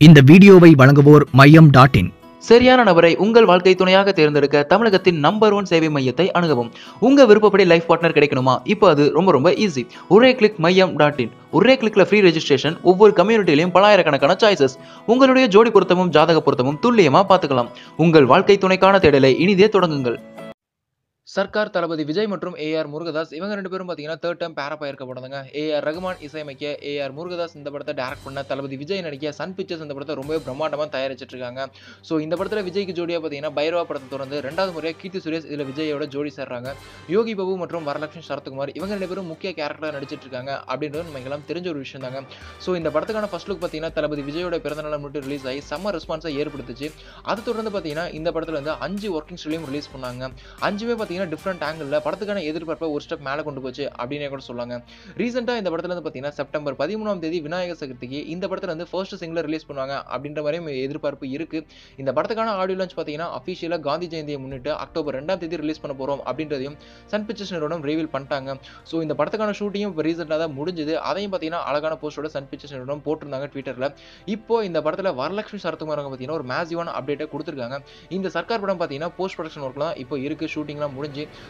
இந்த வீடியோவை வழங்குவோர் மையம்.in. சரியான நபரை உங்கள் வாழ்க்கை துணையாக தேர்ந்தெடுக்க தமிழகத்தின் நம்பர் 1 சேவை மையத்தை அணுகவும். உங்க விருப்பப்படி லைஃப் பார்ட்னர் கிடைக்கணுமா? இப்போ அது ரொம்ப ஈஸி. ஒரே கிளிக் மையம்.in. ஒரே கிளிக்ல ஃப்ரீ ரெஜிஸ்ட்ரேஷன், ஒவ்வொரு கம்யூனிட்டிலையும் பலாயிரக்கணக்கான சாய்ஸஸ். உங்களுடைய ஜோடி பொருத்தமும் ஜாதக பொருத்தமும் துல்லியமா பார்த்துக்கலாம். உங்கள் வாழ்க்கை துணைக்கான தேடலை இனிதே தொடங்குங்கள். சர்க்கார் தளபதி விஜய் மற்றும் ஏஆர் முருகதாஸ் இவங்க ரெண்டு பேரும் பார்த்தீங்கன்னா தேர்ட் டைம் பேரப்பா இருக்கப்படாதுங்க. ஏஆர் ரகுமான் இசையமைக்க, ஏஆர் முருகதாஸ் இந்த படத்தை டைரக்ட் பண்ண, தளபதி விஜய் நடிக்க சன் பிக்சர்ஸ் இந்த படத்தை ரொம்பவே பிரம்மாண்டமாக தயாரிச்சிட்டு இருக்காங்க. ஸோ இந்த படத்தில் விஜய்க்கு ஜோடியாக பார்த்தீங்கன்னா பைரவா படத்தை தொடர்ந்து ரெண்டாவது முறையாக கீர்த்தி சுரேஷ் இதில் விஜயோட ஜோடி சேர்றாங்க. யோகி பாபு மற்றும் வரலட்சுமி சரத்குமார் இவங்க ரெண்டு பேரும் முக்கிய கேரக்டராக நடிச்சிட்டு இருக்காங்க அப்படின்றது நம்ம எல்லாம் தெரிஞ்ச ஒரு விஷயம் தாங்க. ஸோ இந்த படத்துக்கான ஃபர்ஸ்ட் லுக் பார்த்தீங்கன்னா தளபதி விஜயோட பிறந்தநாள் முன்னிட்டு ரிலீஸ் ஆகி செம்ம ரெஸ்பான்ஸை ஏற்படுத்துச்சு. அதை தொடர்ந்து பார்த்தீங்கன்னா இந்த படத்தில் வந்து 5 ஒர்க்கிங் ஸ்டிலையும் ரிலீஸ் பண்ணாங்க. 5மே பார்த்தீங்கன்னா டிஃப்ரெண்ட் ஆங்கிள் படத்துக்கான எதிர்பார்ப்பை ஒரு ஸ்டெப் மேலே கொண்டு போச்சு அப்படின்னு கூட சொல்லாங்க. ரீசெண்டாக இந்த படத்துல வந்து பார்த்தீங்கன்னா செப்டம்பர் 13ஆம் தேதி விநாயகர் சதுர்த்திக்கு இந்த படத்துல வந்து ஃபர்ஸ்ட் சிங்கிள் ரிலீஸ் பண்ணுவாங்க அப்படின்ற மாதிரியும் எதிர்பார்ப்பு இருக்கு. இந்த படத்துக்கான ஆடியோ லான்ச் பார்த்தீங்கன்னா அஃபிஷியலாக காந்தி ஜெயந்தியை முன்னிட்டு அக்டோபர் 2ஆம் தேதி ரிலீஸ் பண்ண போறோம் அப்படின்றதையும் சன் பிக்சர்ஸ் நிறுவனம் ரிவீல் பண்ணிட்டாங்க. ஸோ இந்த படத்துக்கான ஷூட்டிங்கும் இப்போ ரீசெண்டாக தான் முடிஞ்சது. அதையும் பார்த்தீங்கன்னா அழகான போஸ்டோட சன் பிக்சர்ஸ் நிறுவனம் போட்டிருந்தாங்க ட்விட்டர்ல. இப்போ இந்த படத்துல வரலட்சுமி சரத்குமார் பார்த்தீங்கன்னா ஒரு மேசிவான அப்டேட்டை கொடுத்துருக்காங்க. இந்த சர்க்கார் படம் பார்த்தீங்கன்னா போஸ்ட் ப்ரொடக்ஷன் ஒர்க்லாம் இப்போ இருக்கு, ஷூட்டிங்லாம் முடிஞ்சு.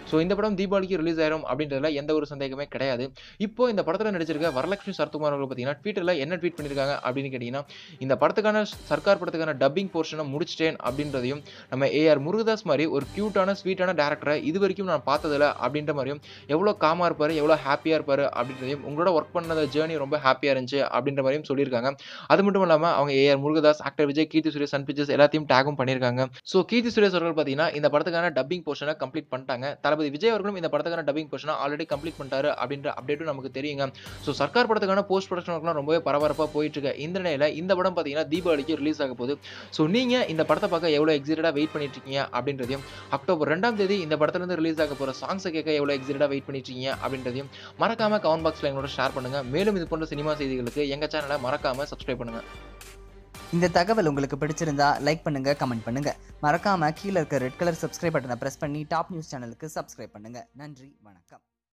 ஸோ இந்த படம் தீபாவளிக்கு ரிலீஸ் ஆயிரும் அப்படின்றதுல எந்த ஒரு சந்தேகமே கிடையாது. இப்போ இந்த படத்துல நடிச்சிருக்க வரலட்சுமி சரத்குமார் அவர்கள் பார்த்தீங்கன்னா ட்விட்டர்ல என்ன ட்வீட் பண்ணிருக்காங்க அப்படின்னு கேட்டீங்கன்னா, இந்த படத்துக்கான சர்க்கார் படத்துக்கான டப்பிங் போர்ஷனை முடிச்சிட்டேன் அப்படின்றதையும், நம்ம ஏஆர் முருகதாஸ் மாதிரி ஒரு கியூட்டான ஸ்வீட்டான டேரக்டரை இது வரைக்கும் நான் பார்த்ததில்ல அப்படின்ற மாதிரியும், எவ்வளோ காமா இருப்பாரு, எவ்வளோ ஹாப்பியா இருப்பாரு அப்படின்றதையும், உங்களோட ஒர்க் பண்ண ஜேர்னி ரொம்ப ஹாப்பியா இருந்துச்சு அப்படின்ற மாதிரியும் சொல்லியிருக்காங்க. அது மட்டும் இல்லாம அவங்க AR Murugadoss, actor Vijay, Keerthy Suresh, Sun pictures எல்லாத்தையும் டேகும் பண்ணியிருக்காங்க. ஸோ கீர்த்தி சுரேஷ் அவர்கள் பார்த்தீங்கன்னா இந்த படத்துக்கான டப்பிங் போர்ஷனை கம்ப்ளீட் பண்ணிட்டாங்க. தளபதி விஜய் அவர்களும் இந்த படத்துக்கான டப்பிங் போர்ஷனை ஆல்ரெடி கம்ப்ளீட் பண்ணிட்டாரு அப்படின்ற அப்டேட்டும் நமக்கு தெரியுங்க. ஸோ சர்க்கார் படத்துக்கான போஸ்ட் ப்ரொடக்ஷன் ஒர்க்லாம் ரொம்பவே பரபரப்பாக போயிட்டு இருக்கு. இந்த நிலையில இந்த படம் பார்த்தீங்கன்னா தீபாவளிக்கு ரிலீஸ் ஆக போகுது. ஸோ நீங்க இந்த படத்தை பார்க்க எவ்வளோ எக்ஸைட்டடாக வெயிட் பண்ணிட்டு இருக்கீங்க அப்படின்றதையும், அக்டோபர் 2ஆம் தேதி இந்த படத்துல இருந்து ரிலீஸ் ஆக போற சாங்ஸை கேட்க எவ்வளோ எக்ஸைட்டடாக வெயிட் பண்ணிட்டு இருக்கீங்க அப்படின்றதையும் மறக்காம கமெண்ட் பாக்ஸ்ல எங்களோட ஷேர் பண்ணுங்க. மேலும் இது போன்ற சினிமா செய்திகளுக்கு எங்க சேனலை மறக்காம சப்ஸ்கிரைப் பண்ணுங்க. இந்த தகவல் உங்களுக்கு பிடிச்சிருந்தா லைக் பண்ணுங்க, கமெண்ட் பண்ணுங்க. மறக்காம கீழே இருக்க ரெட் கலர் சப்ஸ்கிரைப் பட்டனை பிரஸ் பண்ணி டாப் நியூஸ் சேனலுக்கு சப்ஸ்கிரைப் பண்ணுங்க. நன்றி, வணக்கம்.